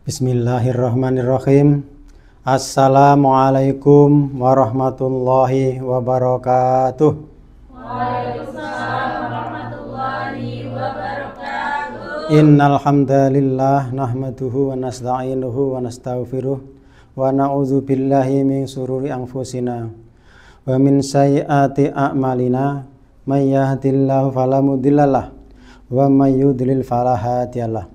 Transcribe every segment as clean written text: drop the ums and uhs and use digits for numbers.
Bismillahirrahmanirrahim. Assalamualaikum warahmatullahi wabarakatuh. Waalaikumsalam warahmatullahi wabarakatuh. Innal hamdalillah nahmaduhu wa nasta'inuhu wa nastaghfiruh wa na'udzu billahi min sururi anfusina wa min sayyiati a'malina may yahdihillahu fala mudhillalah wa may yudlil fala hadiyalah.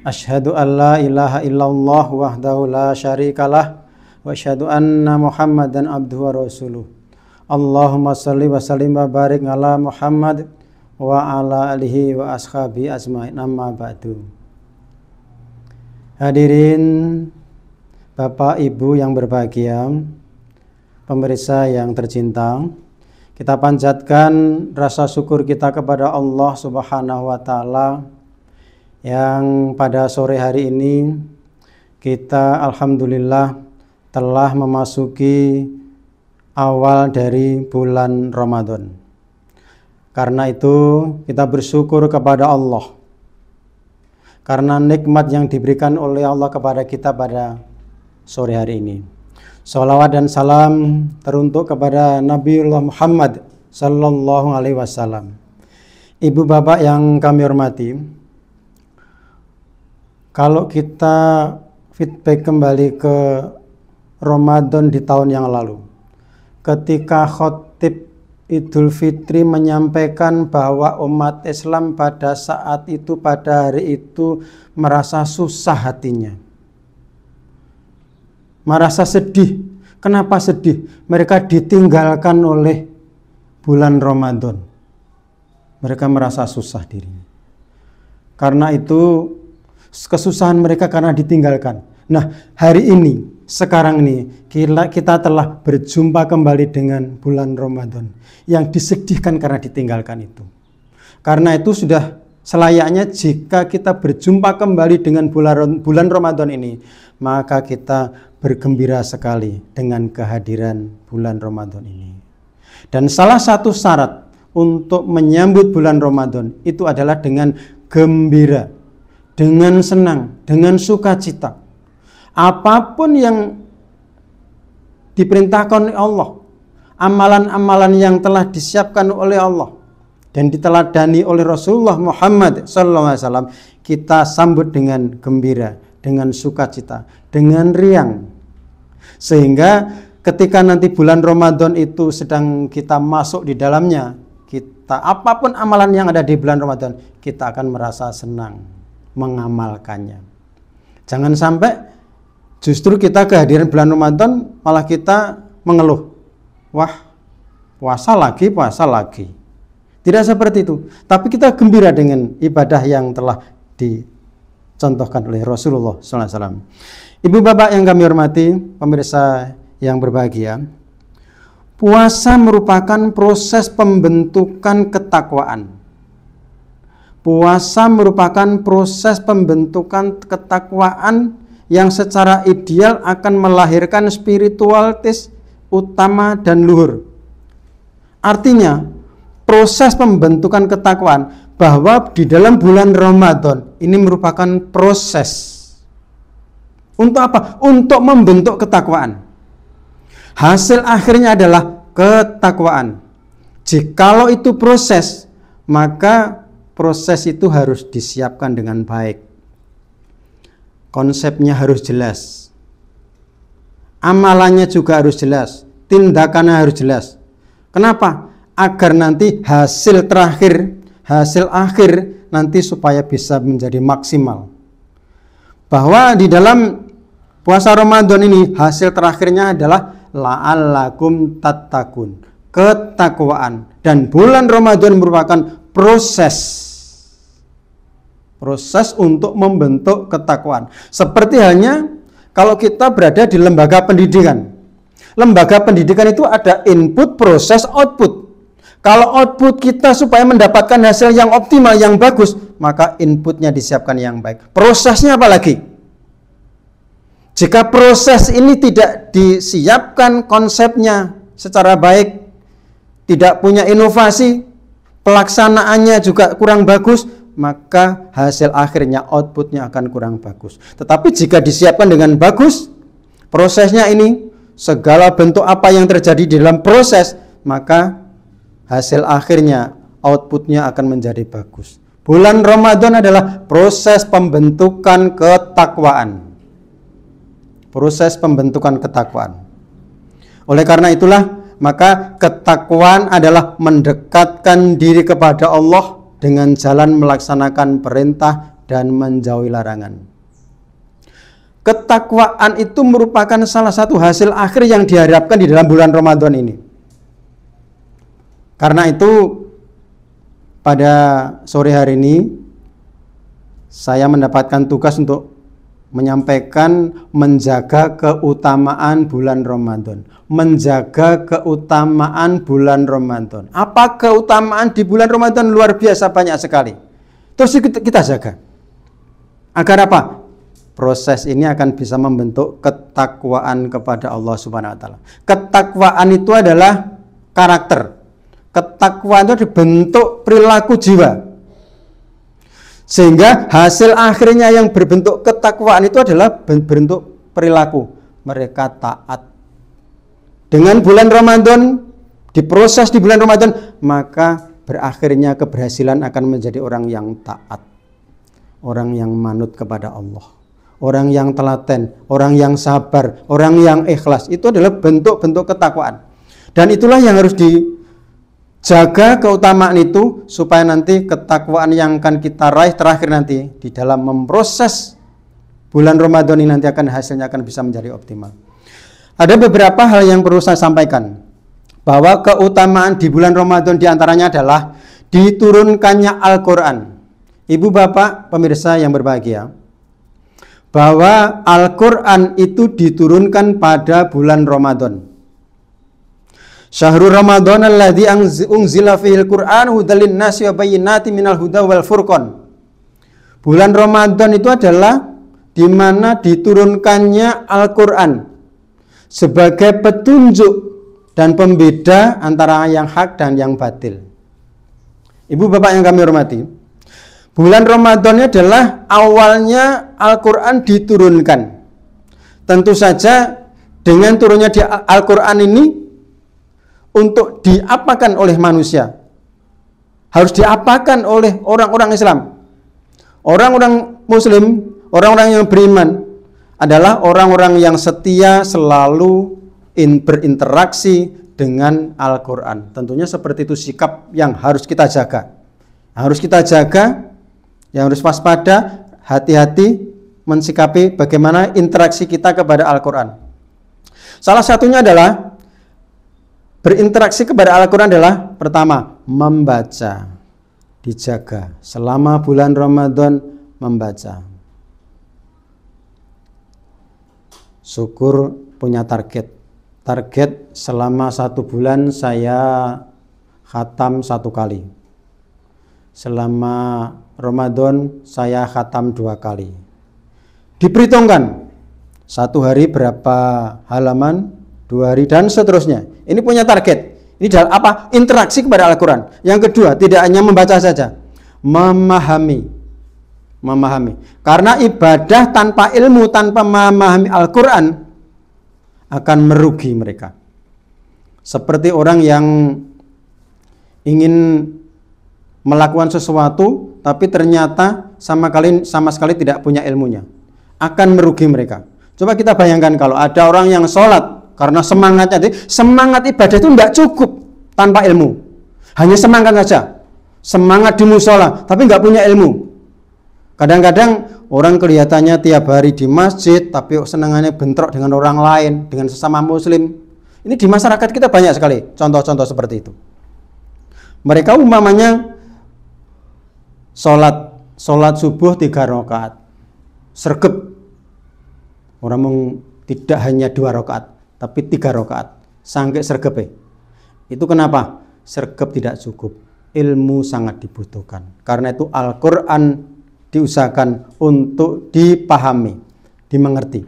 Asyhadu an la ilaha illallah wahdahu la syarikalah wa asyhadu anna Muhammadan abduhu wa rasuluh. Allahumma shalli wa sallim wa barik ala Muhammad wa ala alihi wa ashabi ajmain, amma ba'du. Hadirin Bapak Ibu yang berbahagia, pemirsa yang tercinta, kita panjatkan rasa syukur kita kepada Allah Subhanahu wa taala yang pada sore hari ini kita alhamdulillah telah memasuki awal dari bulan Ramadan. Karena itu kita bersyukur kepada Allah karena nikmat yang diberikan oleh Allah kepada kita pada sore hari ini. Sholawat dan salam teruntuk kepada Nabiullah Muhammad sallallahu alaihi wasallam. Ibu bapak yang kami hormati, kalau kita feedback kembali ke Ramadan di tahun yang lalu, ketika khotib Idul Fitri menyampaikan bahwa umat Islam pada saat itu, pada hari itu merasa susah hatinya, merasa sedih. Kenapa sedih? Mereka ditinggalkan oleh bulan Ramadan. Mereka merasa susah dirinya. Karena itu kesusahan mereka karena ditinggalkan. Nah, hari ini, sekarang ini, kita telah berjumpa kembali dengan bulan Ramadan yang disedihkan karena ditinggalkan itu. Karena itu sudah selayaknya jika kita berjumpa kembali dengan bulan Ramadan ini, maka kita bergembira sekali dengan kehadiran bulan Ramadan ini. Dan salah satu syarat untuk menyambut bulan Ramadan itu adalah dengan gembira, dengan senang, dengan sukacita. Apapun yang diperintahkan oleh Allah, amalan-amalan yang telah disiapkan oleh Allah dan diteladani oleh Rasulullah Muhammad SAW, kita sambut dengan gembira, dengan sukacita, dengan riang. Sehingga ketika nanti bulan Ramadan itu sedang kita masuk di dalamnya, kita apapun amalan yang ada di bulan Ramadan, kita akan merasa senang mengamalkannya. Jangan sampai justru kita kehadiran bulan Ramadan malah kita mengeluh, wah puasa lagi. Tidak seperti itu, tapi kita gembira dengan ibadah yang telah dicontohkan oleh Rasulullah SAW. Ibu bapak yang kami hormati, pemirsa yang berbahagia, puasa merupakan proses pembentukan ketakwaan. Puasa merupakan proses pembentukan ketakwaan yang secara ideal akan melahirkan spiritualitas utama dan luhur. Artinya, proses pembentukan ketakwaan bahwa di dalam bulan Ramadan ini merupakan proses. Untuk apa? Untuk membentuk ketakwaan. Hasil akhirnya adalah ketakwaan. Jikalau itu proses, maka proses itu harus disiapkan dengan baik. Konsepnya harus jelas. Amalannya juga harus jelas. Tindakannya harus jelas. Kenapa? Agar nanti hasil akhir nanti supaya bisa menjadi maksimal. Bahwa di dalam puasa Ramadan ini hasil terakhirnya adalah la'allakum tattaqun, ketakwaan. Dan bulan Ramadan merupakan proses untuk membentuk ketakwaan. Seperti halnya kalau kita berada di lembaga pendidikan. Lembaga pendidikan itu ada input, proses, output. Kalau output kita supaya mendapatkan hasil yang optimal, yang bagus, maka inputnya disiapkan yang baik. Prosesnya apa lagi? Jika proses ini tidak disiapkan konsepnya secara baik, tidak punya inovasi, pelaksanaannya juga kurang bagus, maka hasil akhirnya, outputnya akan kurang bagus. Tetapi jika disiapkan dengan bagus, prosesnya ini, segala bentuk apa yang terjadi di dalam proses, maka hasil akhirnya, outputnya akan menjadi bagus. Bulan Ramadan adalah proses pembentukan ketakwaan. Proses pembentukan ketakwaan. Oleh karena itulah, maka ketakwaan adalah mendekatkan diri kepada Allah dengan jalan melaksanakan perintah dan menjauhi larangan. Ketakwaan itu merupakan salah satu hasil akhir yang diharapkan di dalam bulan Ramadan ini. Karena itu pada sore hari ini saya mendapatkan tugas untuk menyampaikan menjaga keutamaan bulan Ramadan. Menjaga keutamaan bulan Ramadan. Apa keutamaan di bulan Ramadan? Luar biasa banyak sekali. Terus kita jaga. Agar apa? Proses ini akan bisa membentuk ketakwaan kepada Allah Subhanahu wa taala. Ketakwaan itu adalah karakter. Ketakwaan itu dibentuk perilaku jiwa. Sehingga hasil akhirnya yang berbentuk ketakwaan itu adalah berbentuk perilaku. Mereka taat. Dengan bulan Ramadan, diproses di bulan Ramadan, maka berakhirnya keberhasilan akan menjadi orang yang taat. Orang yang manut kepada Allah. Orang yang telaten, orang yang sabar, orang yang ikhlas. Itu adalah bentuk-bentuk ketakwaan. Dan itulah yang harus jaga keutamaan itu supaya nanti ketakwaan yang akan kita raih terakhir nanti di dalam memproses bulan Ramadan ini nanti akan hasilnya akan bisa menjadi optimal. Ada beberapa hal yang perlu saya sampaikan bahwa keutamaan di bulan Ramadan diantaranya adalah diturunkannya Al-Quran. Ibu bapak pemirsa yang berbahagia, bahwa Al-Quran itu diturunkan pada bulan Ramadan. Syahrul Ramadan alladzi unzila fihil Qur'an hudal linnasi wa bayyinatin minal huda wal furqan. Bulan Ramadan itu adalah di mana diturunkannya Al-Qur'an sebagai petunjuk dan pembeda antara yang hak dan yang batil. Ibu bapak yang kami hormati, bulan Ramadan adalah awalnya Al-Qur'an diturunkan. Tentu saja dengan turunnya di Al-Qur'an ini untuk diapakan oleh manusia, harus diapakan oleh orang-orang Islam. Orang-orang Muslim, orang-orang yang beriman adalah orang-orang yang setia selalu berinteraksi dengan Al-Quran. Tentunya seperti itu sikap yang harus kita jaga. Harus kita jaga, yang harus waspada, hati-hati mensikapi bagaimana interaksi kita kepada Al-Quran. Salah satunya adalah berinteraksi kepada Al-Quran adalah pertama, membaca. Dijaga selama bulan Ramadan membaca. Syukur punya target. Target selama 1 bulan saya khatam 1 kali. Selama Ramadan saya khatam 2 kali. Diperhitungkan 1 hari berapa halaman, 2 hari dan seterusnya. Ini punya target. Ini adalah apa? Interaksi kepada Al-Quran. Yang kedua, tidak hanya membaca saja, memahami. Karena ibadah tanpa ilmu, tanpa memahami Al-Quran akan merugi mereka. Seperti orang yang ingin melakukan sesuatu tapi ternyata sama sekali tidak punya ilmunya, akan merugi mereka. Coba kita bayangkan kalau ada orang yang sholat karena semangat ibadah itu tidak cukup tanpa ilmu. Hanya semangat saja, semangat di musola, tapi nggak punya ilmu. Kadang-kadang orang kelihatannya tiap hari di masjid, tapi senangannya bentrok dengan orang lain, dengan sesama muslim. Ini di masyarakat kita banyak sekali contoh-contoh seperti itu. Mereka umpamanya sholat subuh 3 rakaat, sergep. Orang tidak hanya 2 rakaat, tapi 3 rakaat, sampai sergep. Itu kenapa? Sergep tidak cukup, ilmu sangat dibutuhkan. Karena itu Al-Quran diusahakan untuk dipahami, dimengerti.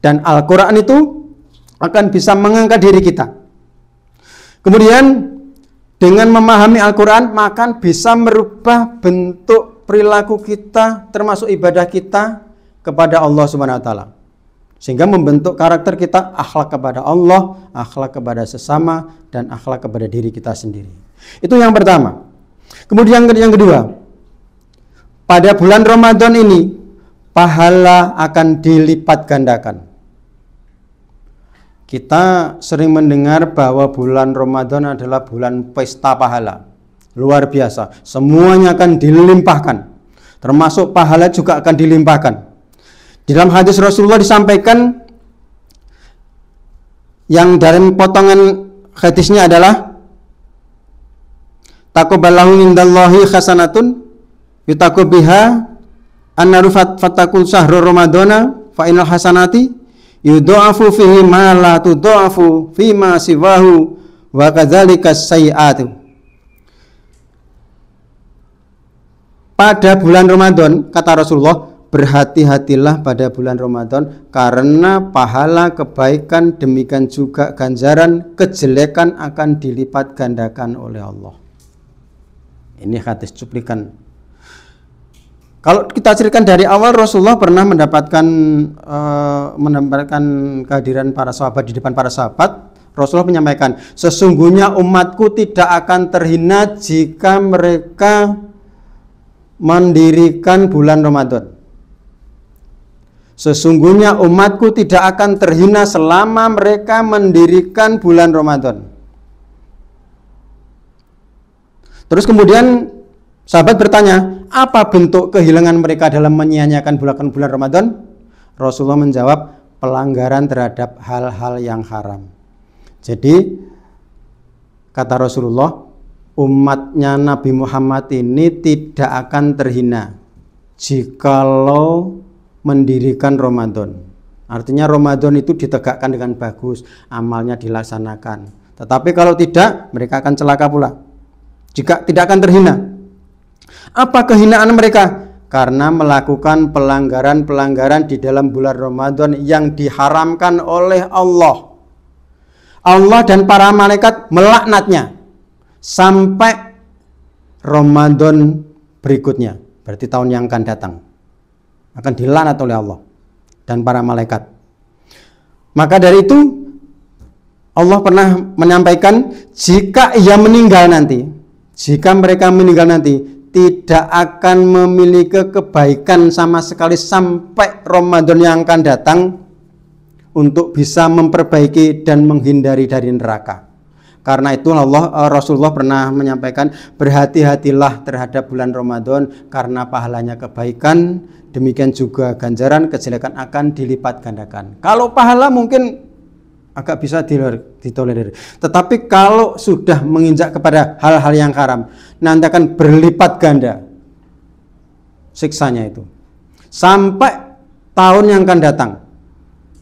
Dan Al-Quran itu akan bisa mengangkat diri kita. Kemudian Dengan memahami Al-Quran, maka bisa merubah bentuk perilaku kita, termasuk ibadah kita kepada Allah Subhanahu wa Ta'ala. Sehingga membentuk karakter kita, akhlak kepada Allah, akhlak kepada sesama, dan akhlak kepada diri kita sendiri. Itu yang pertama. Kemudian yang kedua, pada bulan Ramadan ini, pahala akan dilipat gandakan. Kita sering mendengar bahwa bulan Ramadan adalah bulan pesta pahala. Luar biasa. Semuanya akan dilimpahkan. Termasuk pahala juga akan dilimpahkan. Di dalam hadis Rasulullah disampaikan, yang dalam potongan hadisnya adalah, taqabbalahu indallahi hasanatun yutaqu biha annaru fatakul syahrul ramadana fa innal hasanati yudha'afu fihi ma la tudha'afu fi ma siwahu wa kadzalika sayyi'atu. Pada bulan Ramadan, kata Rasulullah, berhati-hatilah pada bulan Ramadan, karena pahala kebaikan demikian juga ganjaran kejelekan akan dilipat gandakan oleh Allah. Ini hadis cuplikan. Kalau kita ceritakan dari awal, Rasulullah pernah mendapatkan kehadiran para sahabat di depan para sahabat. Rasulullah menyampaikan, sesungguhnya umatku tidak akan terhina jika mereka mendirikan bulan Ramadan. Sesungguhnya umatku tidak akan terhina selama mereka mendirikan bulan Ramadan. Terus kemudian sahabat bertanya, apa bentuk kehilangan mereka dalam menyia-nyiakan bulan Ramadan? Rasulullah menjawab, pelanggaran terhadap hal-hal yang haram. Jadi kata Rasulullah, umatnya Nabi Muhammad ini tidak akan terhina jikalau mendirikan Ramadan. Artinya Ramadan itu ditegakkan dengan bagus, amalnya dilaksanakan. Tetapi kalau tidak, mereka akan celaka pula. Jika tidak akan terhina. Apa kehinaan mereka? Karena melakukan pelanggaran-pelanggaran di dalam bulan Ramadan yang diharamkan oleh Allah. Allah dan para malaikat melaknatnya sampai Ramadan berikutnya, berarti tahun yang akan datang, akan dilaknat oleh Allah dan para malaikat. Maka dari itu Allah pernah menyampaikan, jika ia meninggal nanti, jika mereka meninggal nanti, tidak akan memiliki kebaikan sama sekali sampai Ramadan yang akan datang untuk bisa memperbaiki dan menghindari dari neraka. Karena itu Rasulullah pernah menyampaikan, berhati-hatilah terhadap bulan Ramadan karena pahalanya kebaikan, demikian juga ganjaran kejelekan akan dilipat gandakan. Kalau pahala mungkin agak bisa ditolerir, tetapi kalau sudah menginjak kepada hal-hal yang haram, nanti akan berlipat ganda siksanya itu. Sampai tahun yang akan datang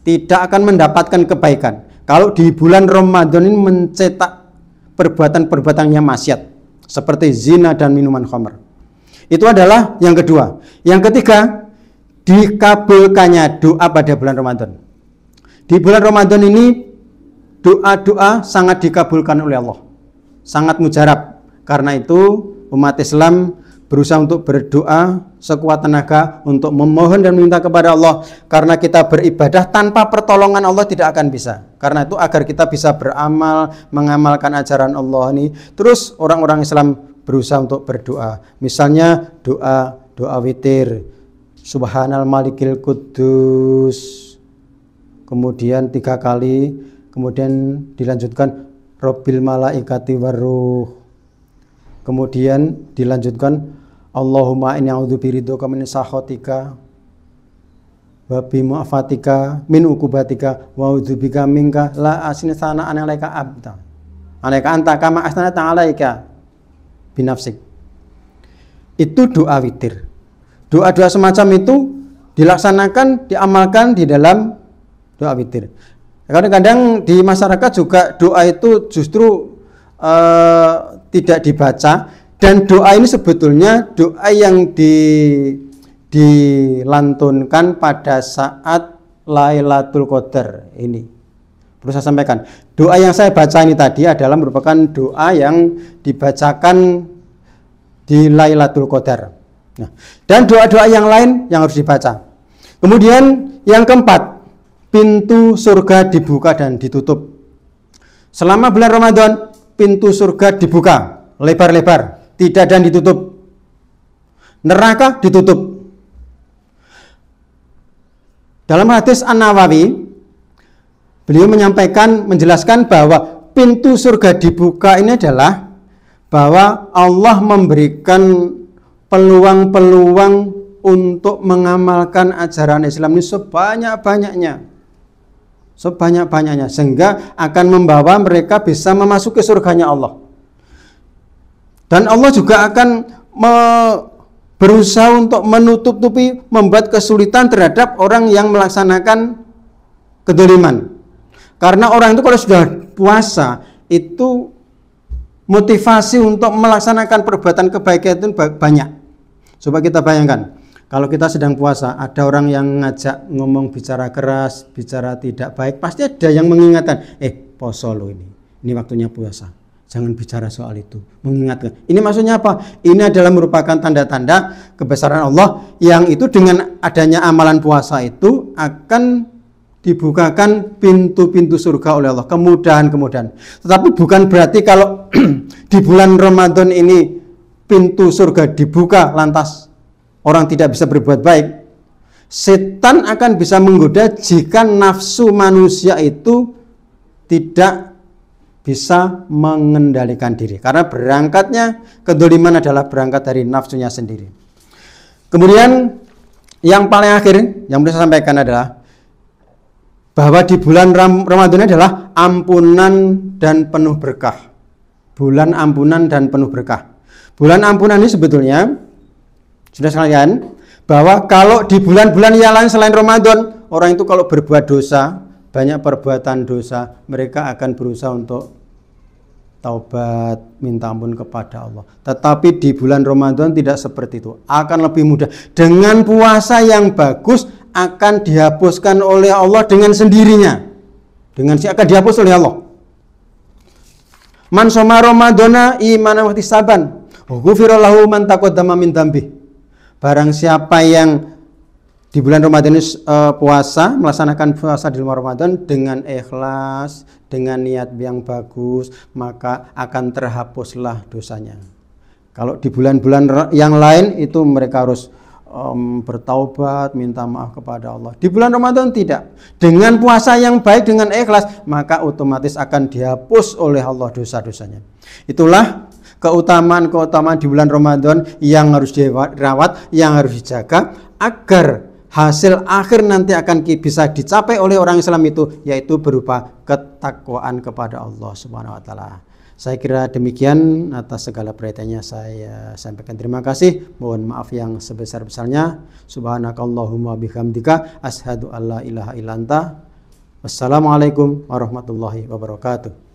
tidak akan mendapatkan kebaikan. Kalau di bulan Ramadan ini mencetak perbuatan-perbuatan yang maksiat seperti zina dan minuman khamr. Itu adalah yang kedua. Yang ketiga, dikabulkannya doa pada bulan Ramadan. Di bulan Ramadan ini doa-doa sangat dikabulkan oleh Allah, sangat mujarab. Karena itu umat Islam berusaha untuk berdoa sekuat tenaga untuk memohon dan meminta kepada Allah, karena kita beribadah tanpa pertolongan Allah tidak akan bisa. Karena itu agar kita bisa beramal, mengamalkan ajaran Allah ini, terus orang-orang Islam berusaha untuk berdoa. Misalnya doa witir, Subhanal Malikil Kudus, kemudian 3 kali, kemudian dilanjutkan Robbil Malaikati Waruh, kemudian dilanjutkan Allahumma inni a'udzu biridhoka min sakhatika wa bi mu'afatika min uqubatika wa a'udzubika minka la asni sana'an 'alaika abda alaika anta kama asnata 'alaika binafsik. Itu doa witir. Doa-doa semacam itu dilaksanakan, diamalkan di dalam doa witir. Kadang-kadang di masyarakat juga doa itu justru tidak dibaca, dan doa ini sebetulnya doa yang dilantunkan pada saat Lailatul Qadar ini, Perlu saya sampaikan, doa yang saya baca ini tadi adalah merupakan doa yang dibacakan di Lailatul Qadar. Nah, dan doa-doa yang lain yang harus dibaca. Kemudian yang keempat, pintu surga dibuka dan ditutup. Selama bulan Ramadan, pintu surga dibuka lebar-lebar, tidak dan ditutup. Neraka ditutup. Dalam hadis An-Nawawi, beliau menjelaskan bahwa pintu surga dibuka ini adalah bahwa Allah memberikan peluang-peluang untuk mengamalkan ajaran Islam ini sebanyak-banyaknya, sehingga akan membawa mereka bisa memasuki surganya Allah. Dan Allah juga akan berusaha untuk menutup-tutupi, membuat kesulitan terhadap orang yang melaksanakan kedoliman. Karena orang itu kalau sudah puasa itu motivasi untuk melaksanakan perbuatan kebaikan itu banyak. Coba kita bayangkan, kalau kita sedang puasa, ada orang yang ngajak ngomong bicara keras, bicara tidak baik, pasti ada yang mengingatkan, poso lo ini waktunya puasa, jangan bicara soal itu, mengingatkan. Ini maksudnya apa? Ini adalah merupakan tanda-tanda kebesaran Allah yang itu dengan adanya amalan puasa itu akan dibukakan pintu-pintu surga oleh Allah, kemudahan-kemudahan. Tetapi bukan berarti kalau di bulan Ramadan ini pintu surga dibuka lantas orang tidak bisa berbuat baik. Setan akan bisa menggoda jika nafsu manusia itu tidak bisa mengendalikan diri. Karena berangkatnya kedoliman adalah berangkat dari nafsunya sendiri. Kemudian yang paling akhir yang bisa saya sampaikan adalah bahwa di bulan Ramadan adalah ampunan dan penuh berkah. Bulan ampunan dan penuh berkah. Bulan ampunan ini sebetulnya, sudah sekalian, bahwa kalau di bulan-bulan yang lain selain Ramadan, orang itu kalau berbuat dosa, banyak perbuatan dosa, mereka akan berusaha untuk taubat, minta ampun kepada Allah. Tetapi di bulan Ramadan tidak seperti itu, akan lebih mudah. Dengan puasa yang bagus, akan dihapuskan oleh Allah dengan sendirinya. Akan dihapus oleh Allah. Man shoma Ramadana imanan wa ihtisaban, ghufira lahu man taqaddama min dzambi. Barang siapa yang di bulan Ramadan ini puasa, melaksanakan puasa di bulan Ramadan dengan ikhlas, dengan niat yang bagus, maka akan terhapuslah dosanya. Kalau di bulan-bulan yang lain itu mereka harus bertaubat, minta maaf kepada Allah. Di bulan Ramadan tidak. Dengan puasa yang baik, dengan ikhlas, maka otomatis akan dihapus oleh Allah dosa-dosanya. Itulah keutamaan-keutamaan di bulan Ramadan yang harus dirawat, yang harus dijaga, agar hasil akhir nanti akan bisa dicapai oleh orang Islam itu, yaitu berupa ketakwaan kepada Allah Subhanahu wa taala. Saya kira demikian, atas segala perhatiannya saya sampaikan terima kasih. Mohon maaf yang sebesar-besarnya. Subhanakallahumma bihamdika asyhadu alla ilaha illa anta. Wassalamualaikum warahmatullahi wabarakatuh.